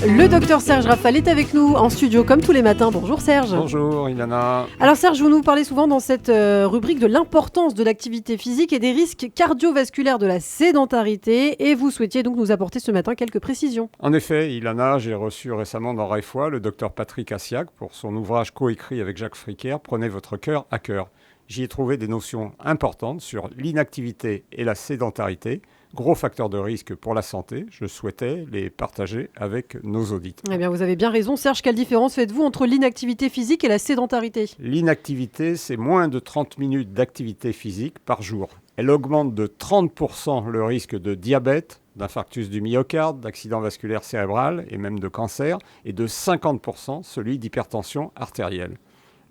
Le docteur Serge Rafal est avec nous en studio comme tous les matins. Bonjour Serge. Bonjour Ilana. Alors Serge, vous nous parlez souvent dans cette rubrique de l'importance de l'activité physique et des risques cardiovasculaires de la sédentarité et vous souhaitiez donc nous apporter ce matin quelques précisions. En effet, Ilana, j'ai reçu récemment dans Reifois le docteur Patrick Assiac pour son ouvrage coécrit avec Jacques Fricker, Prenez votre cœur à cœur. J'y ai trouvé des notions importantes sur l'inactivité et la sédentarité, gros facteurs de risque pour la santé. Je souhaitais les partager avec nos auditeurs. Eh bien, vous avez bien raison. Serge, quelle différence faites-vous entre l'inactivité physique et la sédentarité ? L'inactivité, c'est moins de 30 minutes d'activité physique par jour. Elle augmente de 30% le risque de diabète, d'infarctus du myocarde, d'accident vasculaire cérébral et même de cancer, et de 50% celui d'hypertension artérielle.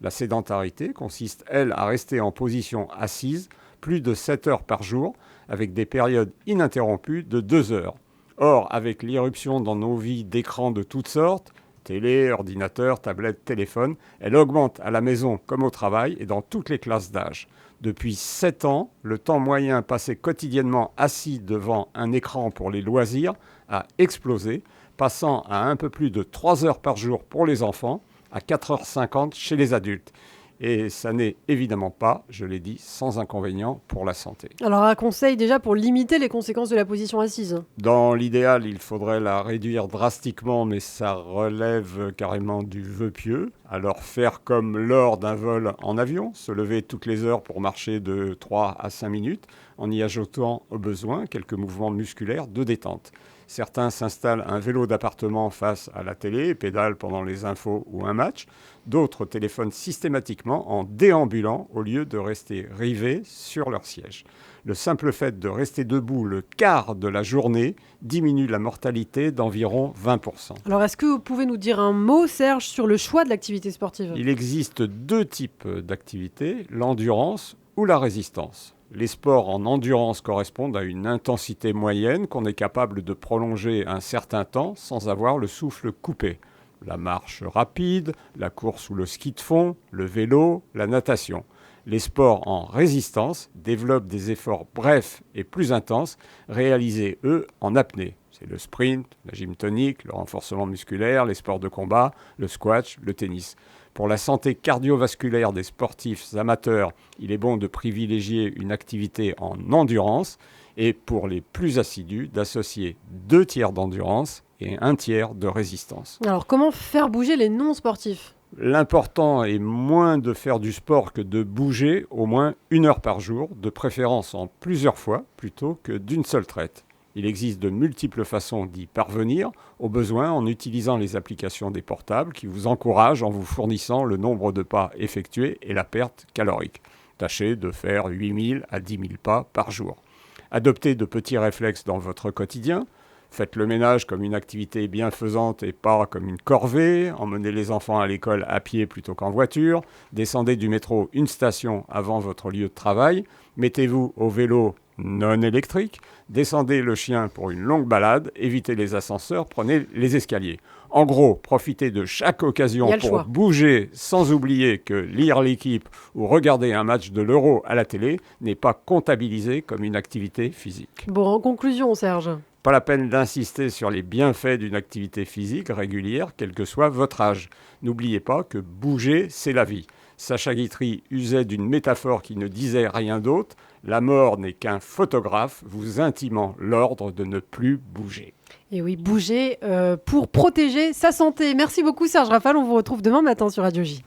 La sédentarité consiste, elle, à rester en position assise plus de 7 heures par jour, avec des périodes ininterrompues de 2 heures. Or, avec l'irruption dans nos vies d'écrans de toutes sortes, télé, ordinateur, tablette, téléphone, elle augmente à la maison comme au travail et dans toutes les classes d'âge. Depuis 7 ans, le temps moyen passé quotidiennement assis devant un écran pour les loisirs a explosé, passant à un peu plus de 3 heures par jour pour les enfants, à 4h50 chez les adultes. Et ça n'est évidemment pas, je l'ai dit, sans inconvénient pour la santé. Alors, un conseil déjà pour limiter les conséquences de la position assise. Dans l'idéal, il faudrait la réduire drastiquement, mais ça relève carrément du vœu pieux. Alors faire comme lors d'un vol en avion, se lever toutes les heures pour marcher de 3 à 5 minutes, en y ajoutant au besoin quelques mouvements musculaires de détente. Certains s'installent un vélo d'appartement face à la télé et pédalent pendant les infos ou un match. D'autres téléphonent systématiquement en déambulant au lieu de rester rivés sur leur siège. Le simple fait de rester debout le quart de la journée diminue la mortalité d'environ 20%. Alors, est-ce que vous pouvez nous dire un mot, Serge, sur le choix de l'activité sportive ? Il existe 2 types d'activités, l'endurance ou la résistance. Les sports en endurance correspondent à une intensité moyenne qu'on est capable de prolonger un certain temps sans avoir le souffle coupé. La marche rapide, la course ou le ski de fond, le vélo, la natation. Les sports en résistance développent des efforts brefs et plus intenses, réalisés, eux, en apnée. C'est le sprint, la gym tonique, le renforcement musculaire, les sports de combat, le squash, le tennis. Pour la santé cardiovasculaire des sportifs amateurs, il est bon de privilégier une activité en endurance et pour les plus assidus, d'associer 2 tiers d'endurance et 1 tiers de résistance. Alors, comment faire bouger les non-sportifs ? L'important est moins de faire du sport que de bouger au moins 1 heure par jour, de préférence en plusieurs fois plutôt que d'une seule traite. Il existe de multiples façons d'y parvenir, au besoin en utilisant les applications des portables qui vous encouragent en vous fournissant le nombre de pas effectués et la perte calorique. Tâchez de faire 8000 à 10 000 pas par jour. Adoptez de petits réflexes dans votre quotidien. Faites le ménage comme une activité bienfaisante et pas comme une corvée. Emmenez les enfants à l'école à pied plutôt qu'en voiture. Descendez du métro une station avant votre lieu de travail. Mettez-vous au vélo non électrique. Descendez le chien pour une longue balade. Évitez les ascenseurs. Prenez les escaliers. En gros, profitez de chaque occasion pour bouger sans oublier que lire l'équipe ou regarder un match de l'Euro à la télé n'est pas comptabilisé comme une activité physique. Bon, en conclusion, Serge. Pas la peine d'insister sur les bienfaits d'une activité physique régulière, quel que soit votre âge. N'oubliez pas que bouger, c'est la vie. Sacha Guitry usait d'une métaphore qui ne disait rien d'autre. La mort n'est qu'un photographe vous intimant l'ordre de ne plus bouger. Et oui, bouger pour protéger sa santé. Merci beaucoup Serge Rafal, on vous retrouve demain matin sur Radio J.